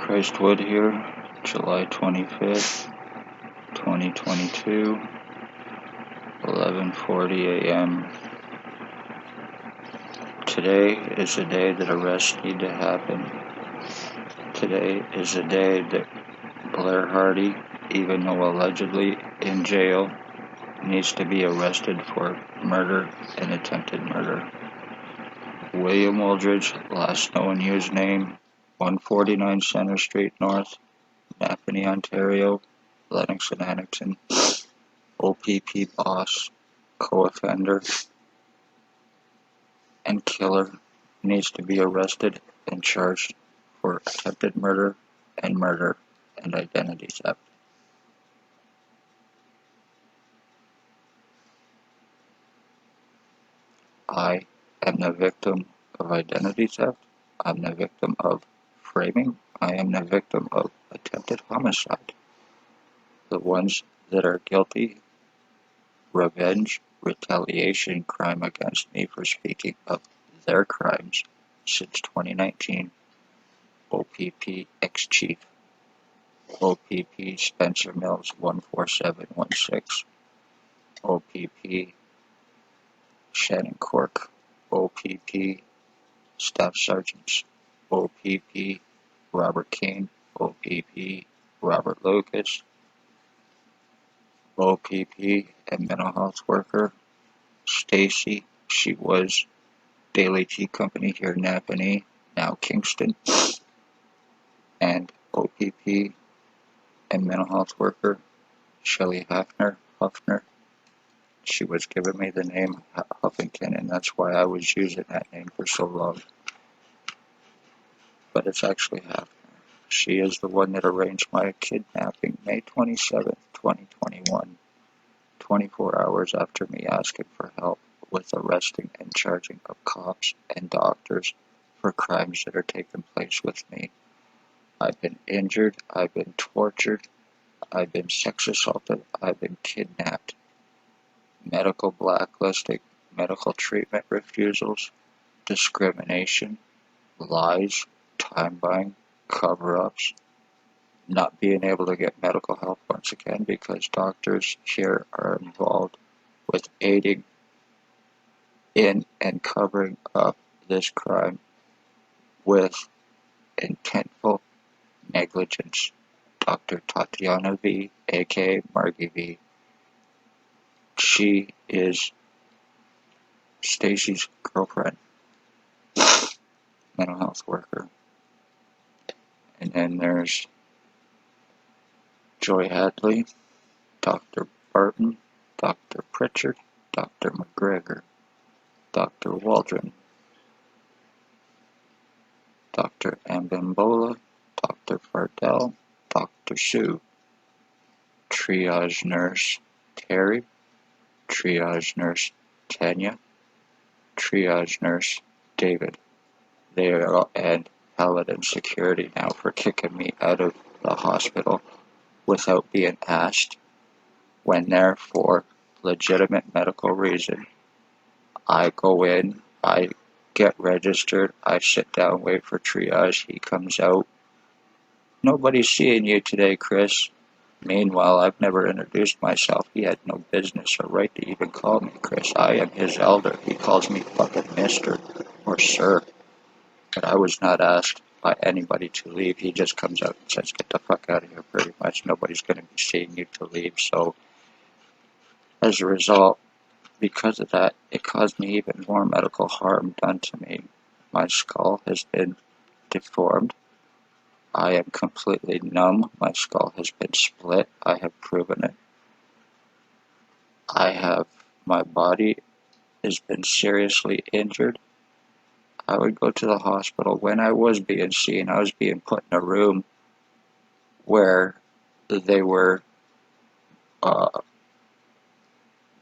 Christwood here, July 25th, 2022, 11:40 a.m. Today is the day that arrests need to happen. Today is the day that Blair Hardy, even though allegedly in jail, needs to be arrested for murder and attempted murder. William Wooldridge, last known used name, 149 Center Street North, Napanee, Ontario, Lennox and Annexon, O.P.P boss, co-offender, and killer, needs to be arrested and charged for attempted murder and identity theft. I am the victim of identity theft. I'm the victim of framing. I am the victim of attempted homicide. The ones that are guilty, revenge, retaliation crime against me for speaking of their crimes since 2019. O.P.P. ex-chief. O.P.P. Spencer Mills 14716. O.P.P. Shannon Cork. O.P.P. Staff Sergeants. O.P.P. Robert Kane. O.P.P. Robert Lucas. O.P.P. and mental health worker Stacy. She was Daily Tea Company here in Napanee, now Kingston. And O.P.P. and mental health worker Shelley Huffner. She was giving me the name Huffington, and that's why I was using that name for so long. But it's actually Huffner. She is the one that arranged my kidnapping May 27th, 2021, 24 hours after me asking for help with arresting and charging of cops and doctors for crimes that are taking place with me. I've been injured, I've been tortured, I've been sex assaulted, I've been kidnapped, medical blacklisting, medical treatment refusals, discrimination, lies, time buying, cover-ups, not being able to get medical help once again because doctors here are involved with aiding in and covering up this crime with intentful negligence. Dr. Tatiana V, aka Margie V. She is Stacy's girlfriend, mental health worker. And then there's Joy Hadley, Dr. Barton, Dr. Pritchard, Dr. McGregor, Dr. Waldron, Dr. Ambimbola, Dr. Fardell, Dr. Sue, triage nurse Terry, triage nurse Tanya, triage nurse David. They are and Paladin security now for kicking me out of the hospital without being asked when there for legitimate medical reason. I go in, I get registered, I sit down, wait for triage, he comes out. Nobody's seeing you today, Chris. Meanwhile, I've never introduced myself. He had no business or right to even call me Chris. I am his elder. He calls me fucking Mr. or Sir. But I was not asked by anybody to leave. He just comes out and says, get the fuck out of here, pretty much. Nobody's going to be seeing you to leave. So, as a result, because of that, it caused me even more medical harm done to me. My skull has been deformed. I am completely numb. My skull has been split. I have proven it. My body has been seriously injured. I would go to the hospital. When I was being seen, I was being put in a room where they were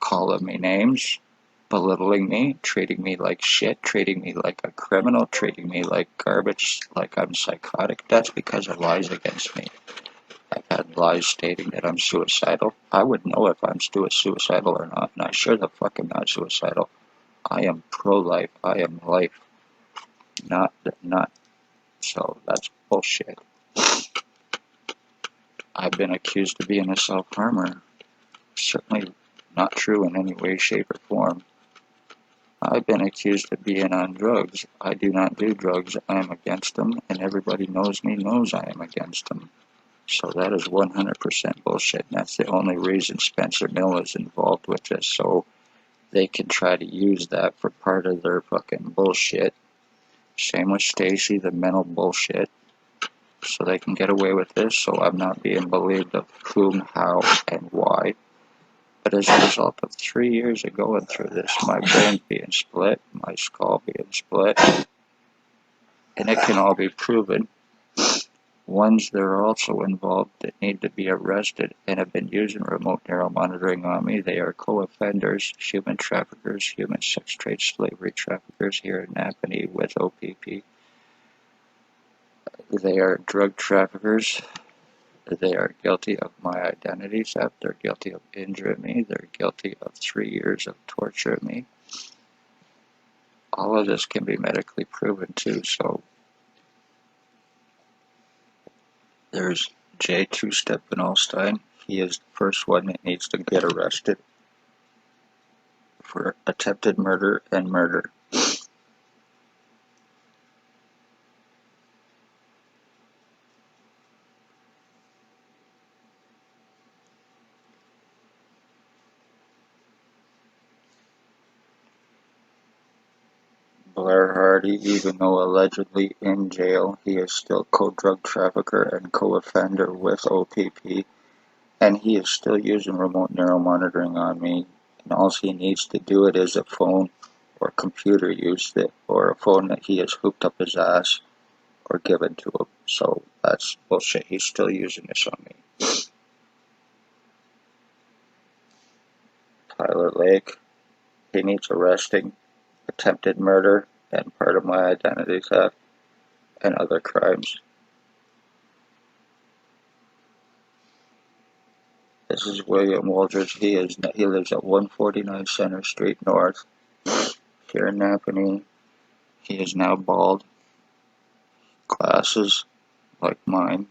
calling me names, belittling me, treating me like shit, treating me like a criminal, treating me like garbage, like I'm psychotic. That's because of lies against me. I've had lies stating that I'm suicidal. I would know if I'm suicidal or not, and I sure the fuck am not suicidal. I am pro-life. I am life. Not. So that's bullshit. I've been accused of being a self-harmer. Certainly not true in any way, shape, or form. I've been accused of being on drugs. I do not do drugs. I am against them, and everybody knows me knows I am against them. So that is 100% bullshit, and that's the only reason Spencer Mill is involved with this, so they can try to use that for part of their fucking bullshit. Same with Stacy, the mental bullshit. So they can get away with this, so I'm not being believed of whom, how, and why. But as a result of 3 years of going through this, my brain being split, my skull being split, and it can all be proven. Ones that are also involved that need to be arrested and have been using remote neuromonitoring on me, they are co-offenders, human traffickers, human sex trade slavery traffickers here in Napanee with O.P.P. They are drug traffickers. They are guilty of my identity theft. They're guilty of injuring me. They're guilty of 3 years of torturing me. All of this can be medically proven too, so there's J. Two-Step Vinolstein. He is the first one that needs to get arrested for attempted murder and murder. Blair Hardy, even though allegedly in jail, he is still co-drug trafficker and co-offender with O.P.P. And he is still using remote neuromonitoring on me. And all he needs to do it is a phone or computer use that, or a phone that he has hooked up his ass or given to him. So that's bullshit. He's still using this on me. Tyler Lake, he needs arresting, attempted murder, and part of my identity theft, and other crimes. This is William Waldridge. He lives at 149 Center Street North, here in Napanee. He is now bald, glasses like mine.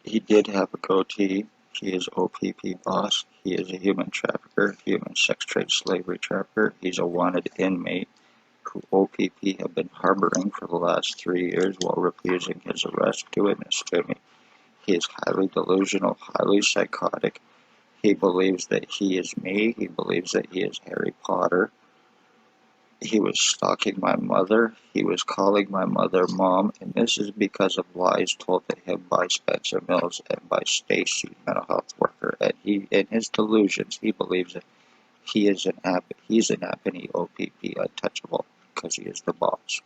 He did have a goatee. He is O.P.P. boss. He is a human trafficker, human sex trade slavery trafficker. He's a wanted inmate who O.P.P. have been harboring for the last 3 years while refusing his arrest to witness to me. He is highly delusional, highly psychotic. He believes that he is me. He believes that he is Harry Potter. He was stalking my mother. He was calling my mother mom, and this is because of lies told to him by Spencer Mills and by Stacy, mental health worker. And he, in his delusions, he believes that he's an Napanee O.P.P. untouchable because he is the boss.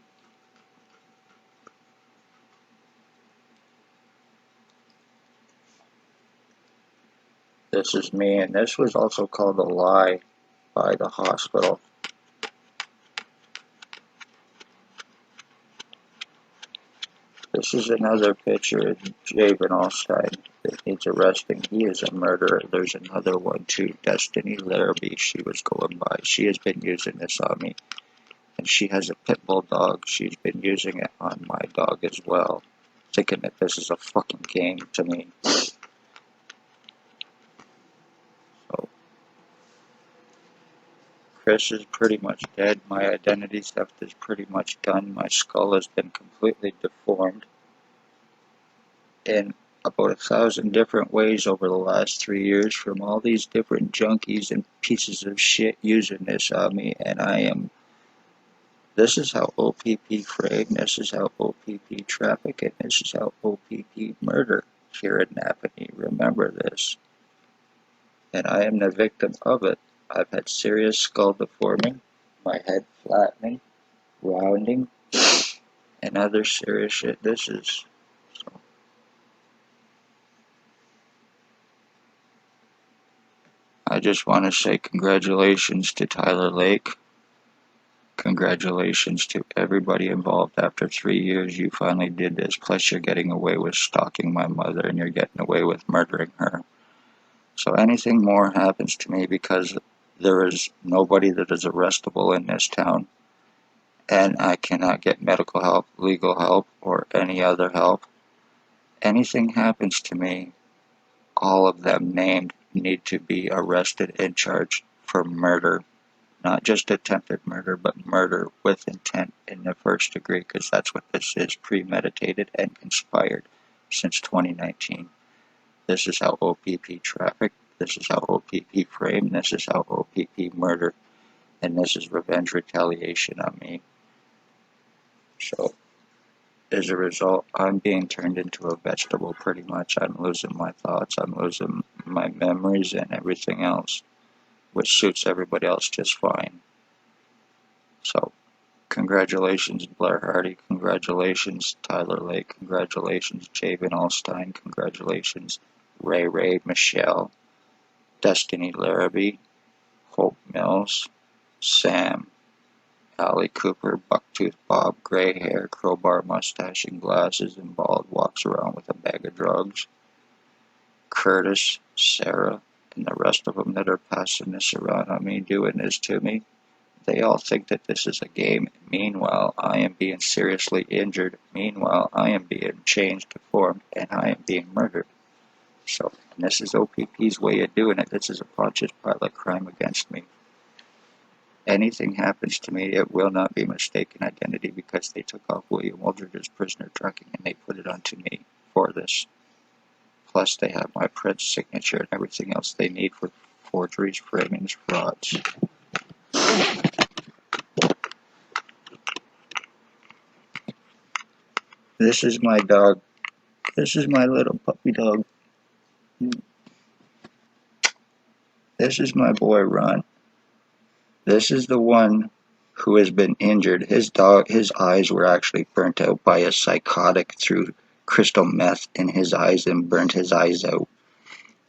This is me, and this was also called a lie by the hospital. This is another picture of Javen Allstein that needs arresting. He is a murderer. There's another one too, Destiny Larrabee. She was going by. She has been using this on me. And she has a pit bull dog. She's been using it on my dog as well. Thinking that this is a fucking game to me. So, Chris is pretty much dead. My identity theft is pretty much done. My skull has been completely deformed in about 1,000 different ways over the last 3 years from all these different junkies and pieces of shit using this on me, and this is how O.P.P. frame, this is how O.P.P. traffic, and this is how O.P.P. murder here in Napanee. Remember this. And I am the victim of it. I've had serious skull deforming, my head flattening, rounding, and other serious shit. This is... I just want to say congratulations to Tyler Lake. Congratulations to everybody involved. After 3 years, you finally did this. Plus, you're getting away with stalking my mother, and you're getting away with murdering her. So anything more happens to me, because there is nobody that is arrestable in this town. and I cannot get medical help, legal help, or any other help. Anything happens to me, all of them named need to be arrested and charged for murder. Not just attempted murder, but murder with intent in the first degree, because that's what this is, premeditated and conspired since 2019. This is how O.P.P trafficked, this is how O.P.P framed, this is how O.P.P murdered, and this is revenge retaliation on me. So, as a result, I'm being turned into a vegetable pretty much. I'm losing my thoughts, I'm losing my memories and everything else, which suits everybody else just fine. So, congratulations, Blair Hardy. Congratulations, Tyler Lake. Congratulations, Javen Alstein. Congratulations, Ray Michelle, Destiny Larrabee, Hope Mills, Sam, Allie Cooper, Bucktooth Bob, gray hair, crowbar mustache and glasses and bald, walks around with a bag of drugs, Curtis, Sarah, and the rest of them that are passing this around on me, doing this to me. They all think that this is a game. Meanwhile, I am being seriously injured. Meanwhile, I am being changed, deformed, and I am being murdered. So, and this is O.P.P's way of doing it. This is a Pontius Pilate crime against me. Anything happens to me, it will not be mistaken identity, because they took off William Wooldridge's prisoner tracking and they put it onto me for this. Plus, they have my print signature and everything else they need for forgeries, framings, frauds. This is my dog. This is my little puppy dog. This is my boy Ron. This is the one who has been injured. His eyes were actually burnt out by a psychotic through crystal meth in his eyes and burnt his eyes out.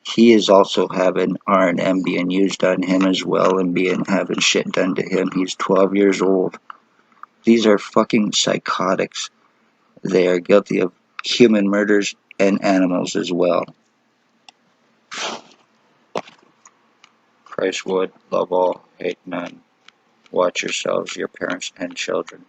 He is also having R&M being used on him as well and having shit done to him. He's 12 years old. These are fucking psychotics. They are guilty of human murders and animals as well. Price Wood, love all, hate none. Watch yourselves, your parents, and children.